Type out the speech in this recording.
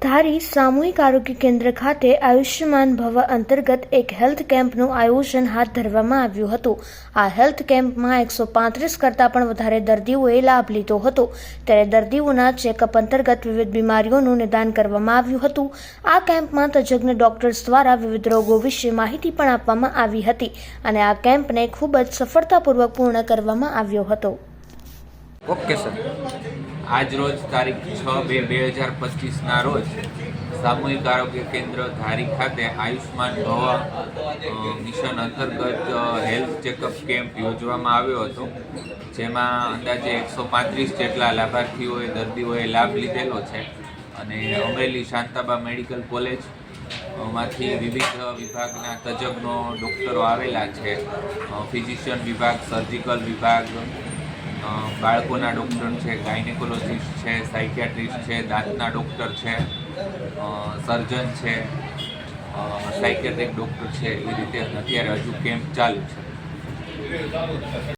ધારી સામૂહિક આરોગ્ય કેન્દ્ર ખાતે આયુષ્યમાન ભવ અંતર્ગત એક હેલ્થ કેમ્પનું આયોજન હાથ ધરવામાં આવ્યું હતું। આ હેલ્થ કેમ્પમાં 135 કરતાં પણ વધારે દર્દીઓએ લાભ લીધો હતો। ત્યારે દર્દીઓના ચેકઅપ અંતર્ગત વિવિધ બીમારીઓનું નિદાન કરવામાં આવ્યું હતું। આ કેમ્પમાં તજજ્ઞ ડોક્ટર્સ દ્વારા વિવિધ રોગો વિશે માહિતી પણ આપવામાં આવી હતી અને આ કેમ્પને ખૂબ જ સફળતાપૂર્વક પૂર્ણ કરવામાં આવ્યો હતો। ઓકે સર, આજ રોજ તારીખ 6/2/2025ના રોજ સામૂહિક આરોગ્ય કેન્દ્ર ધારી ખાતે આયુષ્માન ભવ મિશન અંતર્ગત હેલ્થ ચેકઅપ કેમ્પ યોજવામાં આવ્યો હતો, જેમાં અંદાજે 135 જેટલા લાભાર્થીઓએ દર્દીઓએ લાભ લીધેલો છે અને અમરેલી શાંતાબા મેડિકલ કોલેજ માંથી વિવિધ વિભાગના તજજ્ઞો ડૉક્ટરો આવેલા છે। ફિઝિશિયન વિભાગ, સર્જિકલ વિભાગ, બાળકોના ડૉક્ટર છે, ગાયનેકોલોજીસ્ટ છે, સાયકિયાટ્રિસ્ટ છે, દાંતના ડૉક્ટર છે, સર્જન છે, સાયકિયાટ્રિક ડૉક્ટર છે। એ રીતે અત્યારે હજુ કેમ્પ ચાલુ છે।